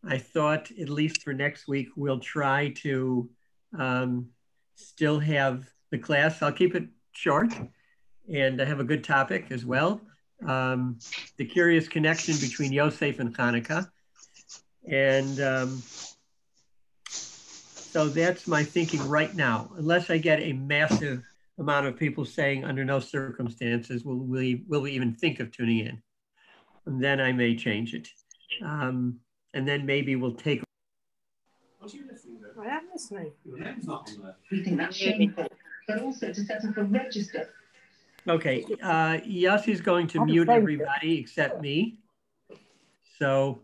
I thought, at least for next week, we'll try to still have the class. I'll keep it short and have a good topic as well. The curious connection between Yosef and Hanukkah. And so that's my thinking right now, unless I get a massive amount of people saying under no circumstances will we even think of tuning in. And then I may change it. And then maybe we'll take. What are you listening to? I am listening. Your name's not on there. We think that's shameful, but also to set up a register. Okay, Yossi's going to mute everybody except me. So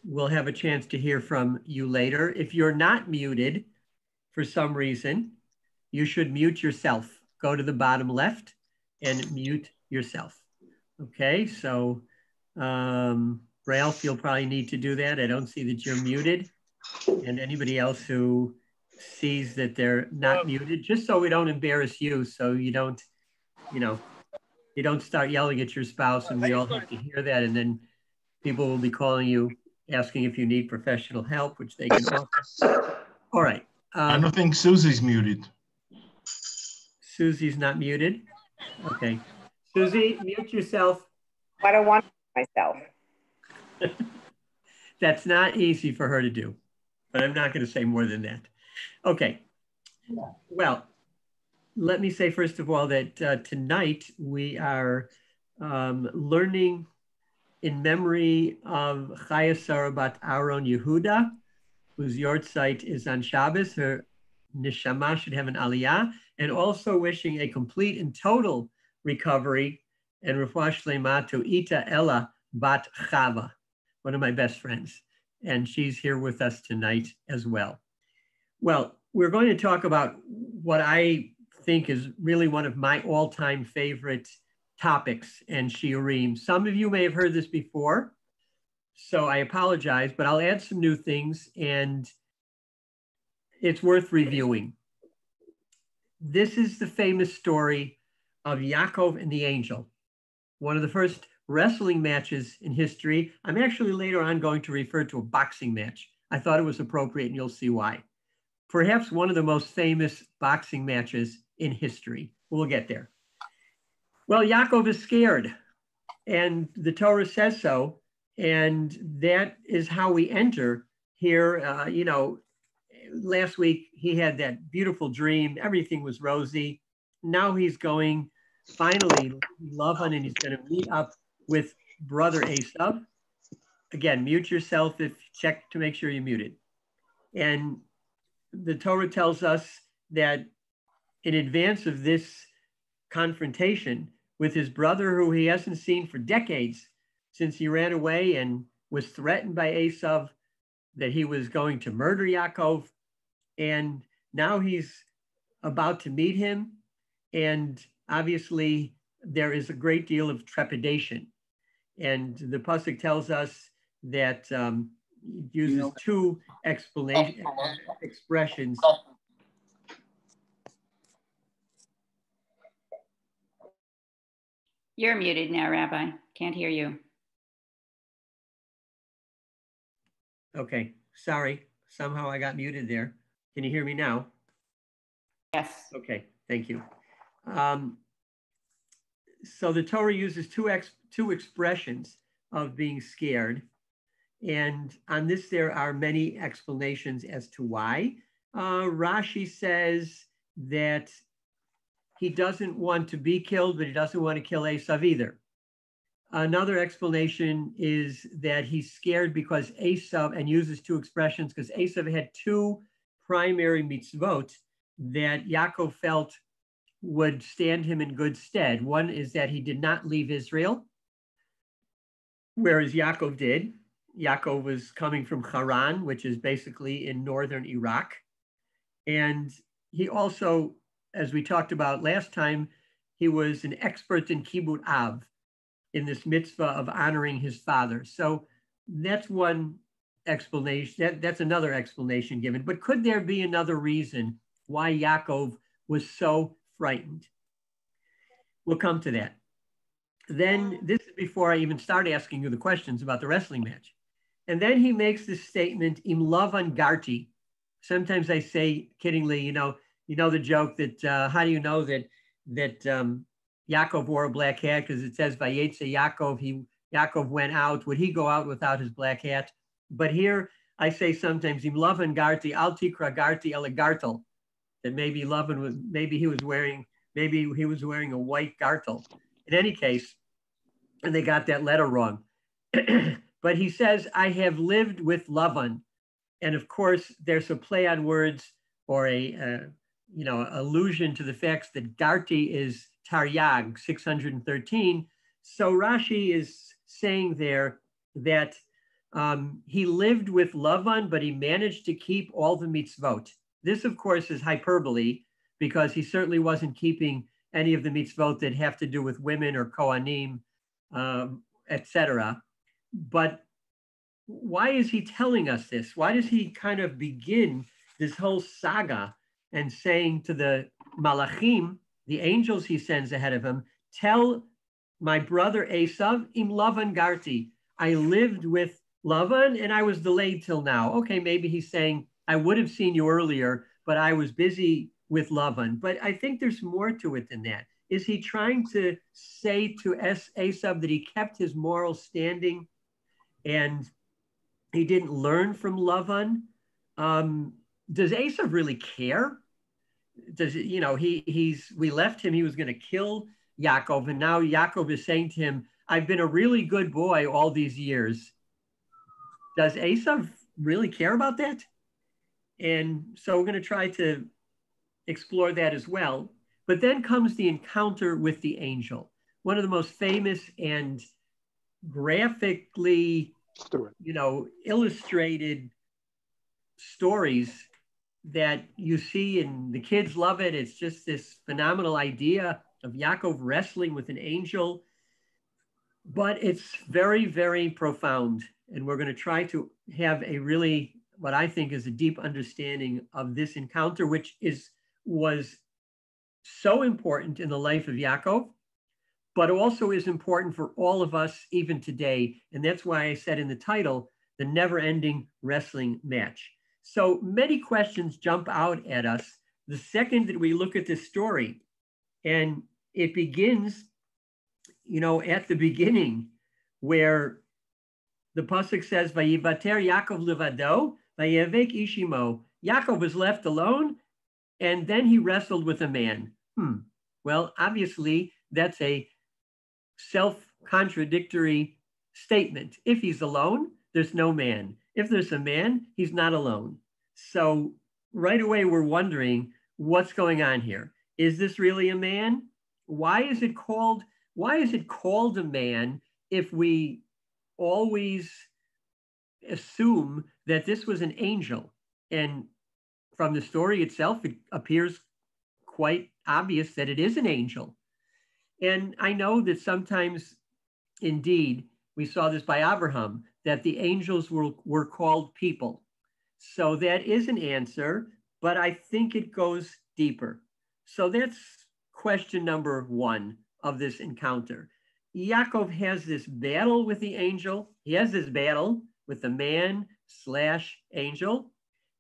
we'll have a chance to hear from you later. If you're not muted for some reason, you should mute yourself. Go to the bottom left and mute yourself. Okay, so Ralph, you'll probably need to do that. I don't see that you're muted. And anybody else who sees that they're not muted, just so we don't embarrass you, so you don't start yelling at your spouse and we all have to hear that. And then people will be calling you, asking if you need professional help, which they can offer. All right. I don't think Susie's muted. Susie's not muted. Okay. Susie, mute yourself. I don't want myself. That's not easy for her to do, but I'm not going to say more than that. Okay. Well, let me say, first of all, that tonight we are learning in memory of Chaya Sara Bat Aaron Yehuda, whose yahrzeit is on Shabbos. Her neshama should have an aliyah, and also wishing a complete and total recovery and refuah shlema to Ita Ella Bat Chava, one of my best friends. And she's here with us tonight as well. Well, we're going to talk about what I think is really one of my all-time favorite topics and shiurim. Some of you may have heard this before, so I apologize, but I'll add some new things and it's worth reviewing. This is the famous story of Yakov and the angel, one of the first wrestling matches in history. I'm actually later on going to refer to a boxing match. I thought it was appropriate and you'll see why. Perhaps one of the most famous boxing matches in history. We'll get there. Well, Yakov is scared and the Torah says so. And that is how we enter here. Last week he had that beautiful dream. Everything was rosy. Now he's going finally Lavan and he's going to meet up with brother Esav. Again, mute yourself check to make sure you're muted. And the Torah tells us that in advance of this confrontation with his brother, who he hasn't seen for decades since he ran away and was threatened by Esav that he was going to murder Yaakov. And now he's about to meet him. And obviously there is a great deal of trepidation. And the pasuk tells us that it uses two expressions. You're muted now, Rabbi. Can't hear you. Okay, sorry. Somehow I got muted there. Can you hear me now? Yes. Okay, thank you. So the Torah uses two expressions of being scared. And on this, there are many explanations as to why. Rashi says that he doesn't want to be killed, but he doesn't want to kill Esav either. Another explanation is that he's scared because Esav, and uses two expressions, because Esav had two primary mitzvot that Yaakov felt would stand him in good stead. One is that he did not leave Israel, whereas Yaakov did. Yaakov was coming from Haran, which is basically in northern Iraq. And he also, as we talked about last time, he was an expert in kibbut av, in this mitzvah of honoring his father. So that's one explanation. That's another explanation given. But could there be another reason why Yaakov was so frightened? We'll come to that. Then this is before I even start asking you the questions about the wrestling match. And then he makes this statement, im lavan garti. Sometimes I say kiddingly, you know the joke that how do you know that Yakov wore a black hat? Because it says Vayetze Yakov went out. Would he go out without his black hat? But here I say sometimes im lavan garti al tikra garti elegartel. That maybe Lavan was maybe he was wearing a white gartel. In any case, and they got that letter wrong. But he says, I have lived with Lavan. And of course, there's a play on words or a allusion to the fact that Garti is Taryag, 613. So Rashi is saying there that he lived with Lavan, but he managed to keep all the mitzvot. This, of course, is hyperbole because he certainly wasn't keeping any of the mitzvot that have to do with women or Kohanim, etc. But why is he telling us this? Why does he kind of begin this whole saga and saying to the malachim, the angels he sends ahead of him, tell my brother Esav, im Lavan garti. I lived with Lavan and I was delayed till now. Okay, maybe he's saying, I would have seen you earlier, but I was busy with Lavan. But I think there's more to it than that. Is he trying to say to Esav that he kept his moral standing and he didn't learn from Lavan? Does Esav really care? Does we left him, he was going to kill Yakov, and now Yakov is saying to him, I've been a really good boy all these years. Does Esav really care about that? And so we're going to try to explore that as well. But then comes the encounter with the angel, one of the most famous and graphically, illustrated stories that you see, and the kids love it. It's just this phenomenal idea of Yaakov wrestling with an angel, but it's very, very profound. And we're going to try to have a really, what I think is a deep understanding of this encounter, which was so important in the life of Yaakov, but also is important for all of us even today. And that's why I said in the title, the never-ending wrestling match. So many questions jump out at us the second that we look at this story. And it begins, at the beginning, where the pasuk says, Vayivater Yaakov levado, vayevek ishimo. Yaakov was left alone, and then he wrestled with a man. Well, obviously, that's a self-contradictory statement. If he's alone, there's no man. If there's a man, he's not alone. So right away, we're wondering what's going on here. Is this really a man? Why is it called a man if we always assume that this was an angel? And from the story itself, it appears quite obvious that it is an angel. And I know that sometimes, indeed, we saw this by Abraham, that the angels were called people. So that is an answer, but I think it goes deeper. So that's question number one of this encounter. Yaakov has this battle with the angel. He has this battle with the man/angel,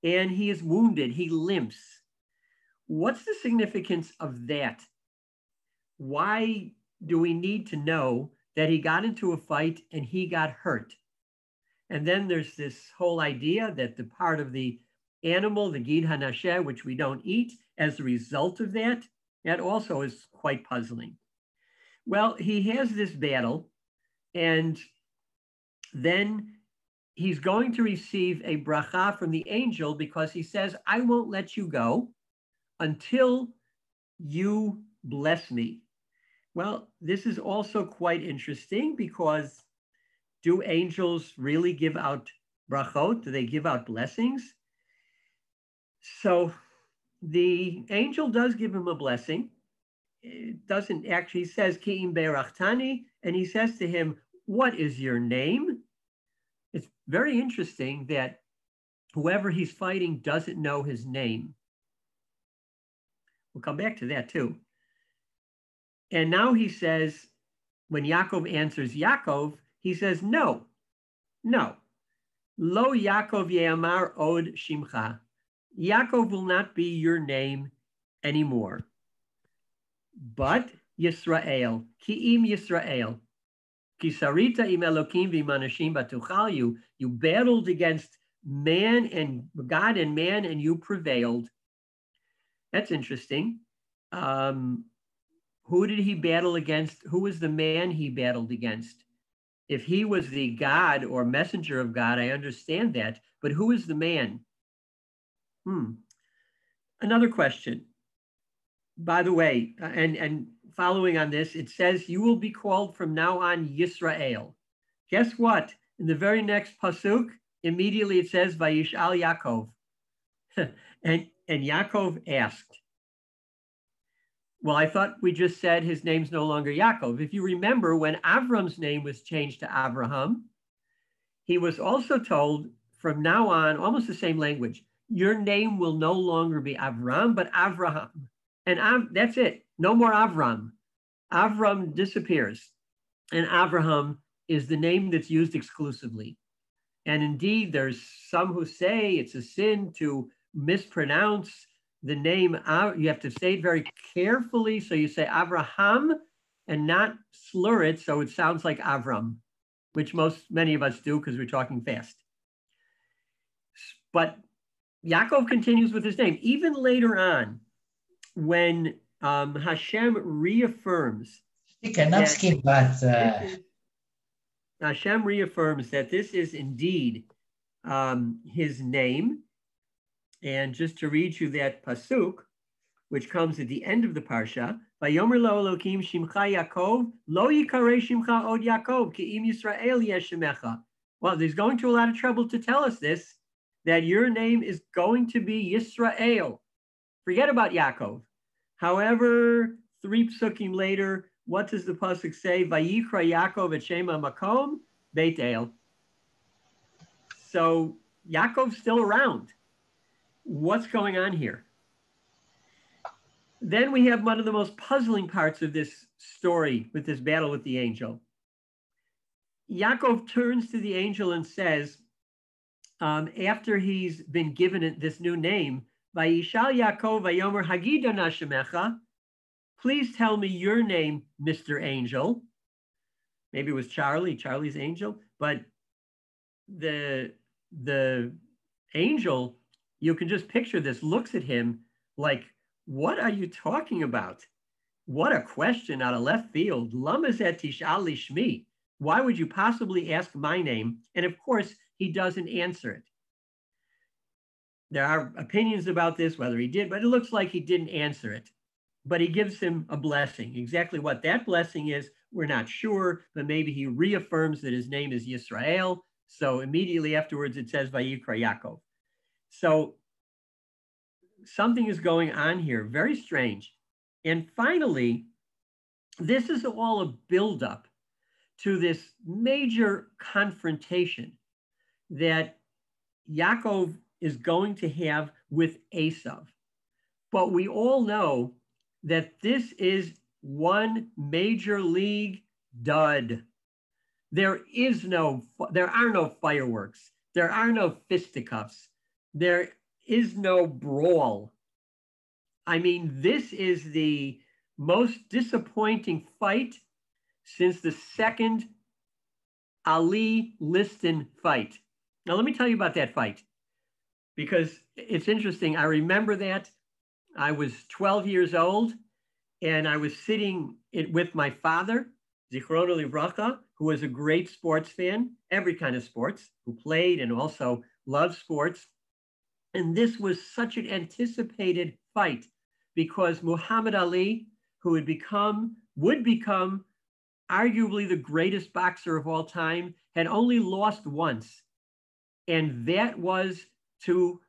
and he is wounded. He limps. What's the significance of that? Why do we need to know that he got into a fight and he got hurt? And then there's this whole idea that the part of the animal, the gid hanasheh, which we don't eat, as a result of that also is quite puzzling. Well, he has this battle, and then he's going to receive a bracha from the angel because he says, I won't let you go until you bless me. Well, this is also quite interesting because do angels really give out brachot? Do they give out blessings? So the angel does give him a blessing. It doesn't actually, he says, Ki'im be'rachtani, and he says to him, what is your name? It's very interesting that whoever he's fighting doesn't know his name. We'll come back to that too. And now he says, when Yaakov answers Yaakov, he says, no. Lo Yakov ye'amar od shimcha. Yakov will not be your name anymore. But Yisrael, ki im Yisrael. Ki sarita im Elokim v'im batuchal. You battled against man and God and man, and you prevailed. That's interesting. Who did he battle against? Who was the man he battled against? If he was the God or messenger of God, I understand that. But who is the man? Another question. By the way, and following on this, it says, you will be called from now on Yisrael. Guess what? In the very next pasuk, immediately it says, Vayishal Yakov. and Yakov asked. Well, I thought we just said his name's no longer Yaakov. If you remember, when Avram's name was changed to Abraham, he was also told from now on, almost the same language, your name will no longer be Avram, but Avraham. And that's it. No more Avram. Avram disappears. And Avraham is the name that's used exclusively. And indeed, there's some who say it's a sin to mispronounce the name. You have to say it very carefully. So you say Avraham and not slur it so it sounds like Avram, which many of us do because we're talking fast. But Yaakov continues with his name. Even later on, when Hashem reaffirms Hashem reaffirms that this is indeed his name. And just to read you that pasuk, which comes at the end of the parsha, Vayomer lo Elokim shimcha Yakov, lo yikarei shimcha od Yakov, ki im Yisrael yeshemecha. Well, he's going to a lot of trouble to tell us this, that your name is going to be Yisrael. Forget about Yakov. However, 3 psukim later, what does the pasuk say? Vayikra Yakov et shema makom Beit El. So Yaakov's still around. What's going on here? Then we have one of the most puzzling parts of this story with this battle with the angel. Yakov turns to the angel and says, after he's been given this new name, Vayishal Yaakov Vayomer Hagidana Shemecha, please tell me your name, Mr. Angel. Maybe it was Charlie's angel, but the angel, you can just picture this, looks at him like, what are you talking about? What a question out of left field. Lama zet tish'al lishmi. Why would you possibly ask my name? And of course, he doesn't answer it. There are opinions about this, whether he did, but it looks like he didn't answer it. But he gives him a blessing. Exactly what that blessing is, we're not sure, but maybe he reaffirms that his name is Yisrael. So immediately afterwards, it says Vayikra Yakov. So something is going on here, very strange. And finally, this is all a buildup to this major confrontation that Yaakov is going to have with Esav. But we all know that this is one major league dud. There are no fireworks. There are no fisticuffs. There is no brawl. I mean, this is the most disappointing fight since the second Ali Liston fight. Now, let me tell you about that fight, because it's interesting. I remember that. I was 12 years old, and I was sitting with my father, Zichrono Livracha, who was a great sports fan, every kind of sports, who played and also loved sports. And this was such an anticipated fight because Muhammad Ali, who would become arguably the greatest boxer of all time, had only lost once. And that was to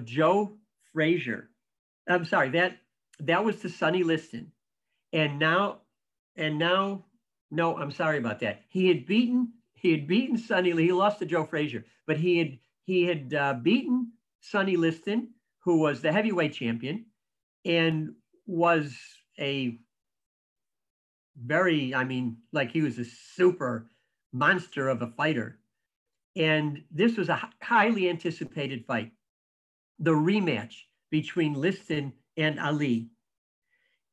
Joe Frazier. I'm sorry, that was to Sonny Liston. No, I'm sorry about that. He had beaten Sonny. He lost to Joe Frazier, but he had beaten Sonny Liston, who was the heavyweight champion, and was a very, like he was a super monster of a fighter. And this was a highly anticipated fight, the rematch between Liston and Ali.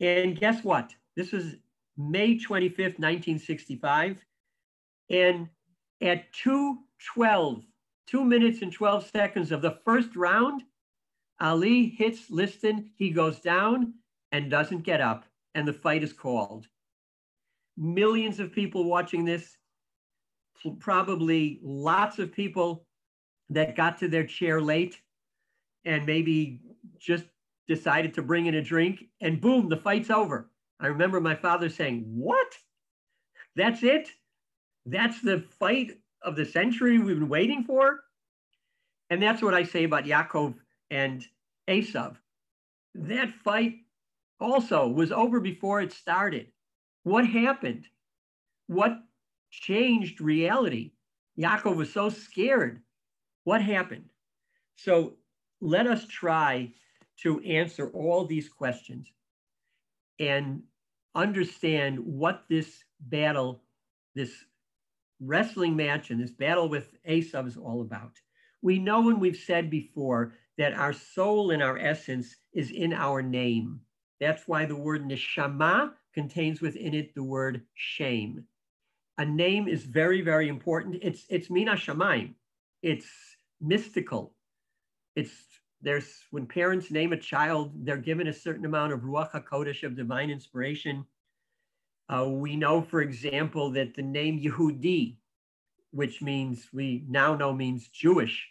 And guess what? This was May 25th, 1965. And at 2:12, 2 minutes and 12 seconds of the first round, Ali hits Liston. He goes down and doesn't get up. And the fight is called. Millions of people watching this, probably lots of people that got to their chair late and maybe just decided to bring in a drink, and boom, the fight's over. I remember my father saying, "What? That's it? That's the fight of the century we've been waiting for?" And that's what I say about Yakov and Esav. That fight also was over before it started. What happened? What changed reality? Yakov was so scared. What happened? So let us try to answer all these questions and understand what this battle, this wrestling match and this battle with Esav is all about. We know, and we've said before, that our soul and our essence is in our name. That's why the word neshama contains within it the word shame. A name is very, very important. It's mina shamayim. It's mystical. When parents name a child, they're given a certain amount of ruach hakodesh, of divine inspiration. We know, for example, that the name Yehudi, which we now know means Jewish,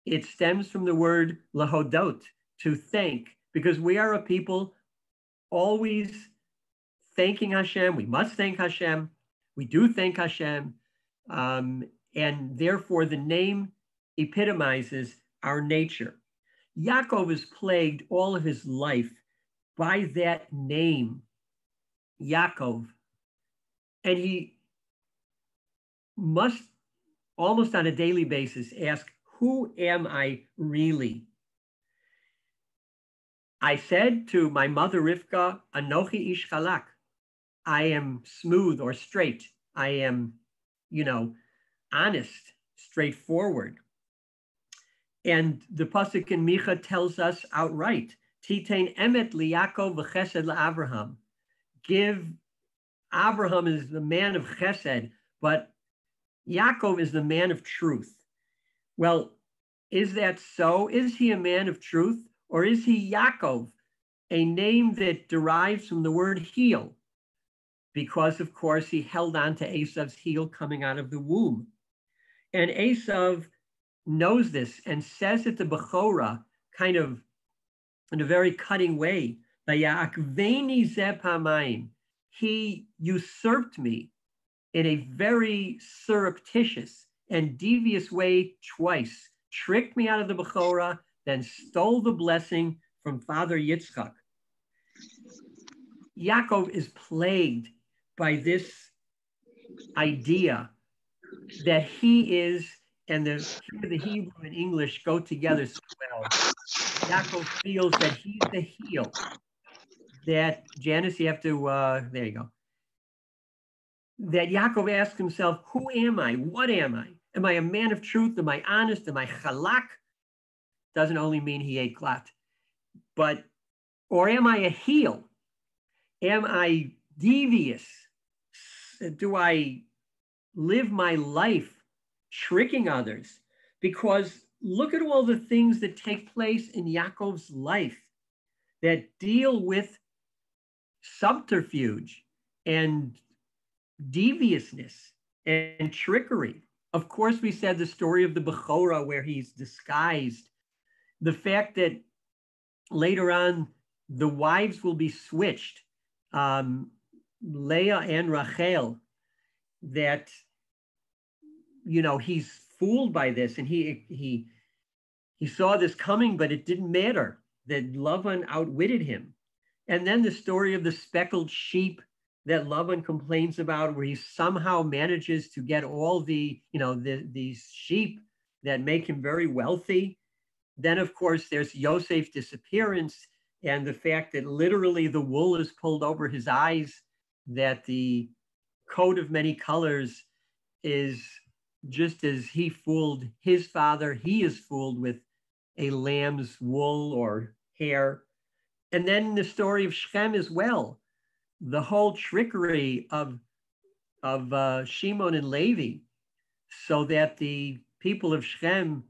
it stems from the word lahodot, to thank, because we are a people always thanking Hashem. We must thank Hashem. We do thank Hashem. And therefore, the name epitomizes our nature. Yaakov is plagued all of his life by that name, Yaakov. And he must, almost on a daily basis, ask, who am I really? I said to my mother, Rivka, Anochi ish chalak. I am smooth or straight. I am, honest, straightforward. And the pasuk in Micha tells us outright, Titein emet liYakov v'chesed la'Avraham. Abraham is the man of chesed, but Yaakov is the man of truth. Well, is that so? Is he a man of truth? Or is he Yaakov, a name that derives from the word heel? Because, of course, he held on to Esav's heel coming out of the womb. And Esav knows this and says it to Bechorah, kind of in a very cutting way. He usurped me in a very surreptitious and devious way twice, tricked me out of the Bechorah, then stole the blessing from Father Yitzchak. Yaakov is plagued by this idea that he is, and the Hebrew and English go together so well. Yaakov feels that he's the heel. That, Janice, you have to, there you go. That Yaakov asks himself, who am I? What am I? Am I a man of truth? Am I honest? Am I chalak? Doesn't only mean he ate klat. Or am I a heel? Am I devious? Do I live my life tricking others? Because look at all the things that take place in Yaakov's life that deal with subterfuge and deviousness and trickery. Of course, we said the story of the Bechorah where he's disguised. The fact that later on the wives will be switched, Leah and Rachel, that, he's fooled by this, and he saw this coming, but it didn't matter, that Lavan outwitted him. And then the story of the speckled sheep that Lavan complains about, where he somehow manages to get all these sheep that make him very wealthy. Then, of course, there's Yosef's disappearance and the fact that literally the wool is pulled over his eyes, that the coat of many colors is just as he fooled his father, he is fooled with a lamb's wool or hair. And then the story of Shechem as well, the whole trickery of Shimon and Levi, so that the people of Shechem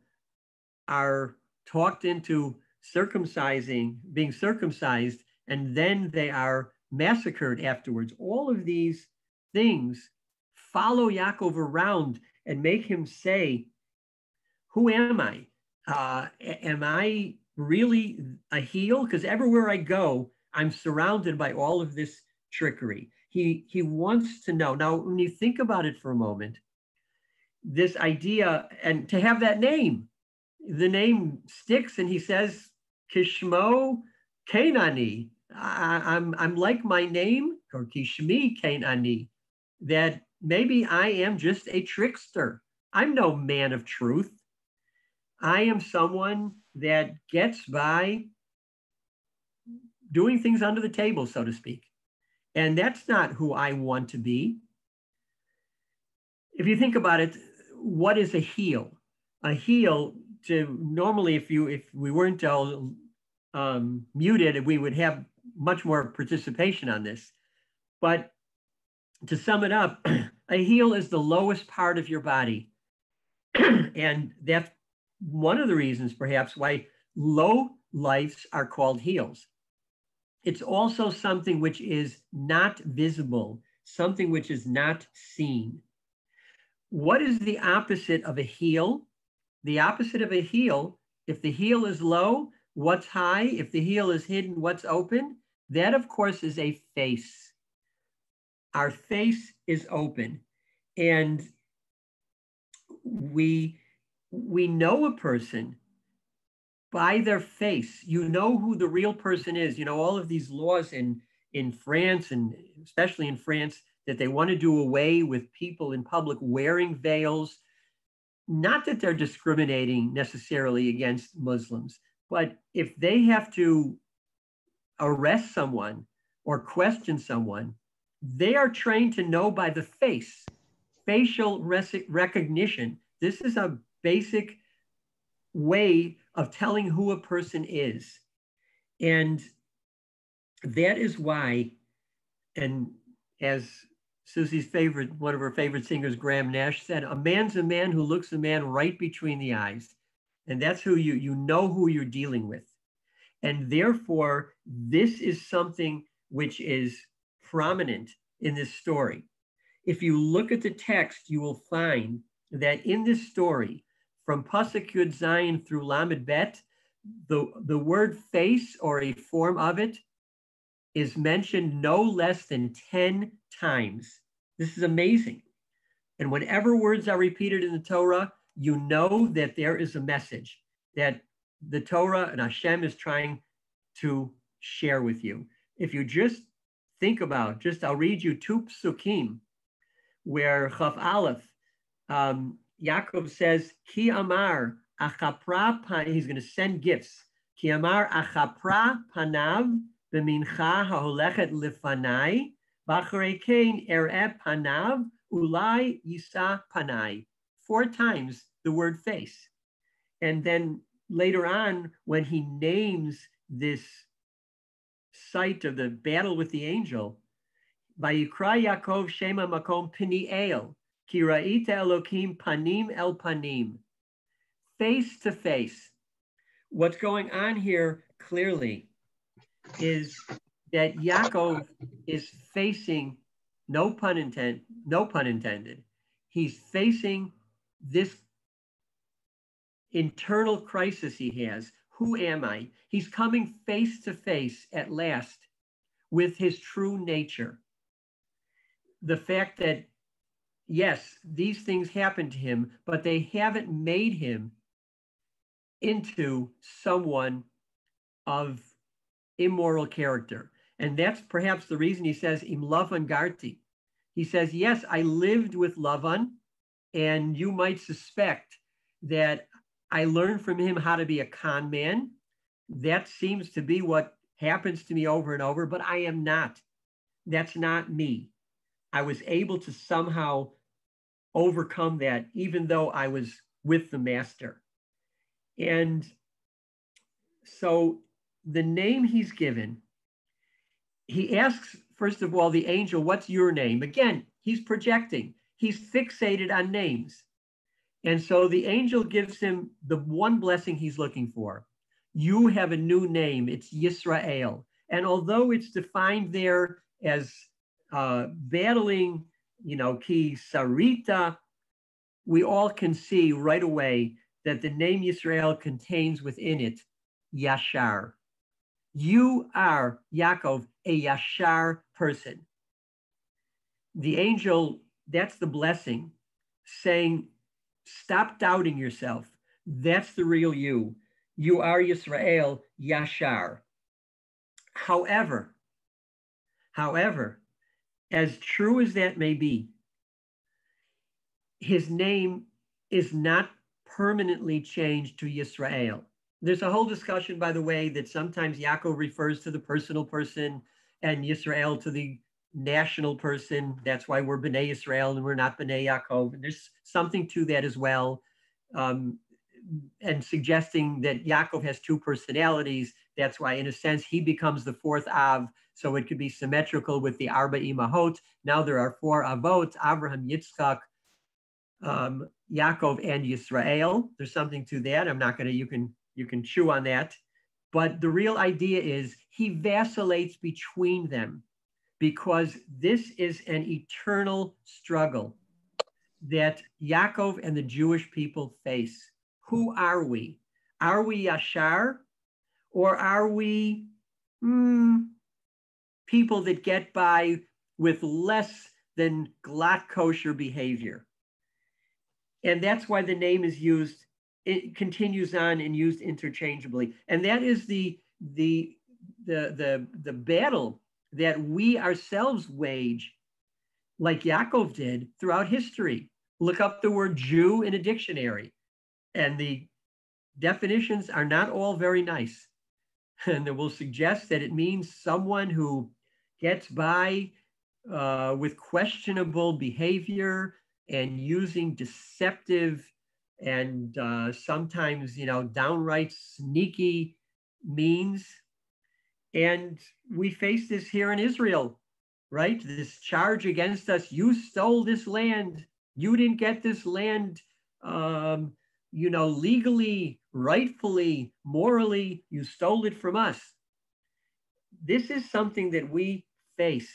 are talked into being circumcised, and then they are massacred afterwards. All of these things follow Yakov around and make him say, who am I? Am I really a heel? Because everywhere I go, I'm surrounded by all of this trickery. He wants to know. Now, when you think about it for a moment, this idea, and to have that name, the name sticks, and he says, Kishmo Kainani. I'm like my name, or Kishmi Kainani, that maybe I am just a trickster. I'm no man of truth. I am someone that gets by doing things under the table, so to speak. And that's not who I want to be. If you think about it, what is a heel? A heel, normally, if we weren't all muted, we would have much more participation on this. But to sum it up, a heel is the lowest part of your body. And that's one of the reasons, perhaps, why low lifes are called heels. It's also something which is not visible, something which is not seen. What is the opposite of a heel? The opposite of a heel, if the heel is low, what's high? If the heel is hidden, what's open? That, of course, is a face. Our face is open. And we know a person by their face. You know who the real person is. You know, all of these laws in France, and especially in France, that they want to do away with people in public wearing veils. Not that they're discriminating necessarily against Muslims, but if they have to arrest someone or question someone, they are trained to know by the face, facial recognition. This is a basic way of telling who a person is. And that is why, and as Susie's one of her favorite singers, Graham Nash, said, a man's a man who looks a man right between the eyes. And that's who you know who you're dealing with. And therefore, this is something which is prominent in this story. If you look at the text, you will find that in this story, from Pasuk Yud Zayin through Lamed Bet, the word face, or a form of it, is mentioned no less than 10 times. This is amazing. And whenever words are repeated in the Torah, you know that there is a message that the Torah and Hashem is trying to share with you. If you just think about, I'll read you 2 psukim where Chaf Aleph, Yakov says, Ki Amar Achapra, he's going to send gifts. Ki Amar Achapra Panav B'mincha ha'olechet lifanai, b'acharei kein ereh panav, ulai yisa panai. 4 times the word face. And then later on, when he names this site of the battle with the angel, Vayikra Yakov Shema Makom Piniel, Ki ra'ita Elokim panim el panim. Face to face. What's going on here clearly is that Yakov is facing, no pun intended, he's facing this internal crisis he has. Who am I? He's coming face to face at last with his true nature. The fact that, yes, these things happened to him, but they haven't made him into someone of immoral character. And that's perhaps the reason he says, Im Lavan Garti. He says, yes, I lived with Lavan, and you might suspect that I learned from him how to be a con man. That seems to be what happens to me over and over, but I am not. That's not me. I was able to somehow overcome that, even though I was with the master. And so the name he's given, he asks, first of all, the angel, what's your name? Again, he's projecting. He's fixated on names. And so the angel gives him the one blessing he's looking for. You have a new name. It's Yisrael. And although it's defined there as battling, ki sarita, we all can see right away that the name Yisrael contains within it Yashar. You are, Yakov, a Yashar person. The angel, that's the blessing, saying, stop doubting yourself. That's the real you. You are Yisrael, Yashar. However, as true as that may be, his name is not permanently changed to Yisrael. There's a whole discussion, by the way, that sometimes Yaakov refers to the personal person and Yisrael to the national person. That's why we're B'nai Yisrael and we're not B'nai Yaakov. And there's something to that as well. And suggesting that Yaakov has two personalities. That's why, in a sense, he becomes the fourth Av. So it could be symmetrical with the Arba Imahot. Now there are four Avot, Abraham, Yitzchak, Yaakov, and Yisrael. There's something to that. I'm not going to, you can chew on that. But the real idea is he vacillates between them because this is an eternal struggle that Yaakov and the Jewish people face. Who are we? Are we Yashar, or are we people that get by with less than glatt kosher behavior? And that's why the name is used, it continues on and used interchangeably. And that is the battle that we ourselves wage, like Yakov did throughout history. Look up the word Jew in a dictionary, and the definitions are not all very nice. And it will suggest that it means someone who gets by with questionable behavior and using deceptive and sometimes, downright sneaky means. And we face this here in Israel, right? This charge against us, you stole this land. You didn't get this land, legally, rightfully, morally, you stole it from us. This is something that we face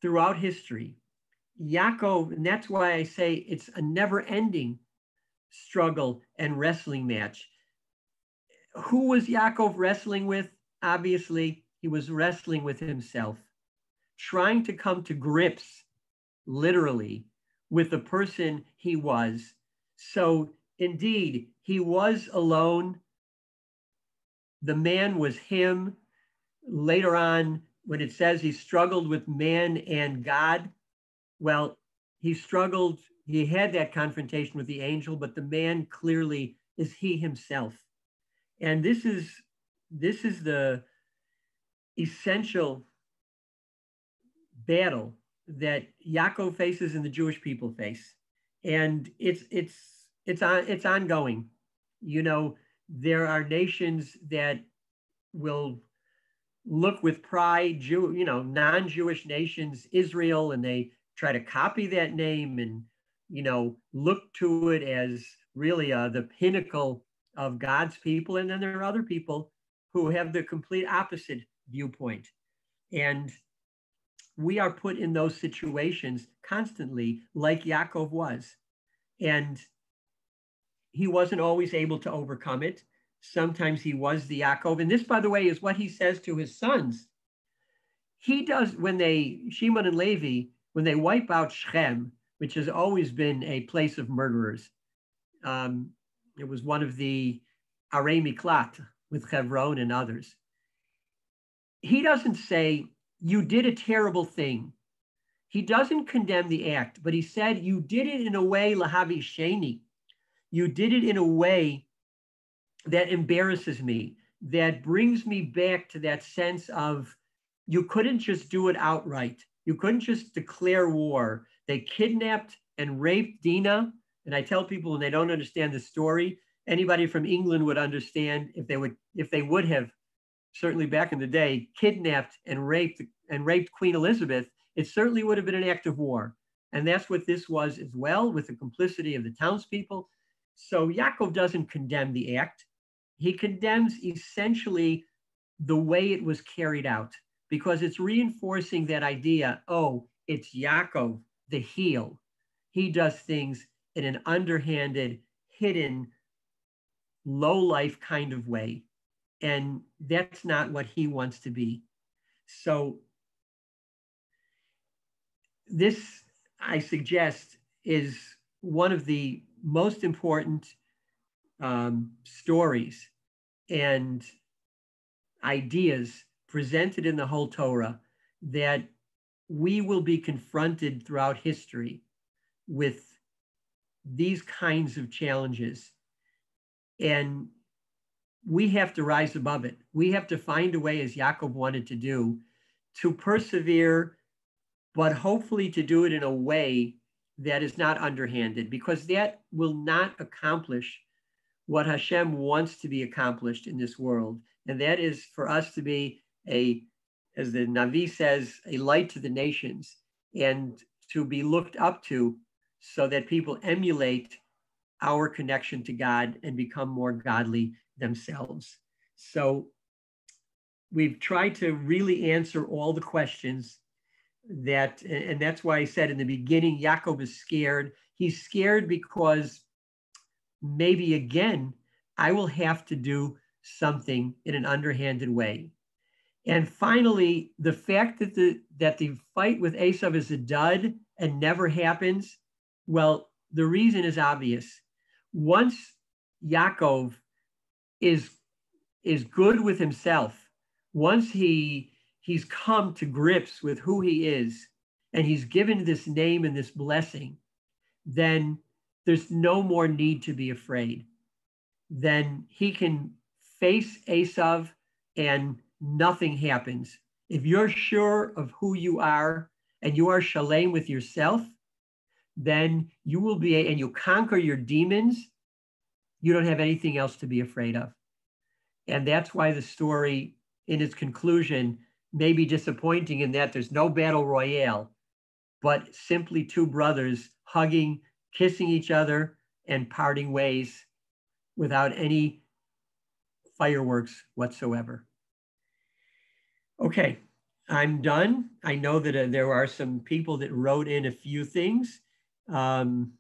throughout history. Yaakov, and that's why I say it's a never-ending struggle and wrestling match. Who was Yaakov wrestling with? Obviously, he was wrestling with himself, trying to come to grips, literally, with the person he was. So indeed, he was alone. The man was him. Later on, when it says he struggled with man and God, well, he struggled, he had that confrontation with the angel, but the man clearly is he himself. And this is the essential battle that Yaakov faces and the Jewish people face. And it's ongoing. There are nations that will look with pride, non-Jewish nations, Israel, and they try to copy that name and, look to it as really the pinnacle of God's people. And then there are other people who have the complete opposite viewpoint. And we are put in those situations constantly, like Yaakov was. And he wasn't always able to overcome it. Sometimes he was the Yaakov. And this, by the way, is what he says to his sons. He does, Shimon and Levi, when they wipe out Shechem, which has always been a place of murderers. It was one of the Arei Miklat with Hebron and others. He doesn't say, you did a terrible thing. He doesn't condemn the act, but he said, you did it in a way, lahavi sheni. You did it in a way that embarrasses me, that brings me back to that sense of, you couldn't just do it outright. You couldn't just declare war. They kidnapped and raped Dinah. And I tell people when they don't understand the story, anybody from England would understand if they would have, certainly back in the day, kidnapped and raped Queen Elizabeth, it certainly would have been an act of war. And that's what this was as well, with the complicity of the townspeople. So Yakov doesn't condemn the act. He condemns essentially the way it was carried out, because it's reinforcing that idea, oh, it's Yakov, the heel. He does things in an underhanded, hidden, low-life kind of way. And that's not what he wants to be. So this, I suggest, is one of the most important stories and ideas presented in the whole Torah, that we will be confronted throughout history with these kinds of challenges. And we have to rise above it. We have to find a way, as Yakov wanted to do, to persevere, but hopefully to do it in a way that is not underhanded, because that will not accomplish what Hashem wants to be accomplished in this world. And that is for us to be as the Navi says, a light to the nations, and to be looked up to so that people emulate our connection to God and become more godly themselves. So we've tried to really answer all the questions that, and that's why I said in the beginning, Yakov is scared. He's scared because maybe again, I will have to do something in an underhanded way. And finally, the fact that the fight with Esav is a dud and never happens, well, the reason is obvious. Once Yaakov is good with himself, once he's come to grips with who he is, and he's given this name and this blessing, then there's no more need to be afraid. Then he can face Esav and nothing happens. If you're sure of who you are and you are shalom with yourself, then you will be, and you conquer your demons, you don't have anything else to be afraid of. And that's why the story in its conclusion may be disappointing in that there's no battle royale, but simply two brothers hugging, kissing each other, and parting ways without any fireworks whatsoever. Okay, I'm done. I know that there are some people that wrote in a few things. And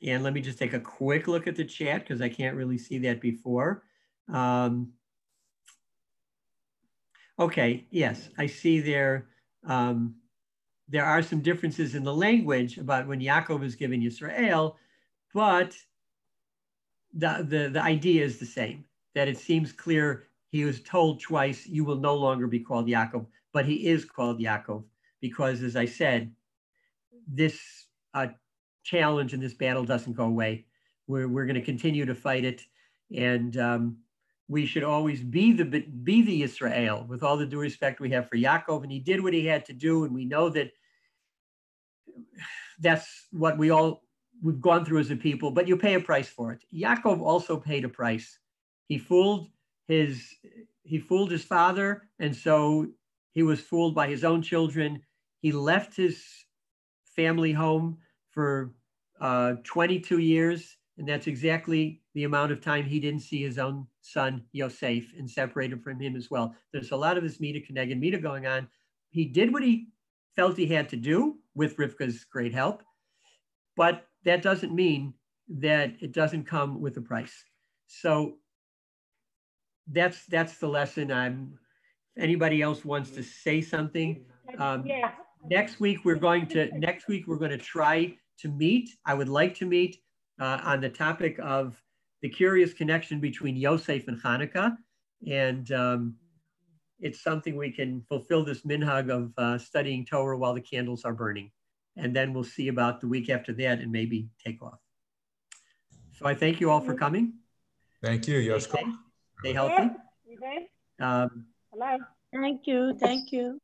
let me just take a quick look at the chat because I can't really see that before. Okay, yes, I see there are some differences in the language about when Yakov is given Yisrael, but the idea is the same, that it seems clear he was told twice, you will no longer be called Yakov, but he is called Yakov because, as I said, this challenge in this battle doesn't go away. We're going to continue to fight it, and we should always be the Yisrael with all the due respect we have for Yakov, and he did what he had to do, and we know that that's what we've gone through as a people, but you pay a price for it. Yakov also paid a price. He fooled his father, and so he was fooled by his own children. He left his family home for 22 years, and that's exactly the amount of time he didn't see his own son, Yosef, and separated from him as well. There's a lot of this Mida Keneged Mida going on. He did what he felt he had to do with Rivka's great help, but that doesn't mean that it doesn't come with a price. So that's the lesson. Anybody else wants to say something? Next week we're going to try to meet. I would like to meet on the topic of the curious connection between Yosef and Hanukkah, and it's something we can fulfill this minhag of studying Torah while the candles are burning, and then we'll see about the week after that and maybe take off. So I thank you all for coming. Thank you. Stay healthy. Hello. Thank you. Thank you.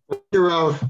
Thank you, Rav.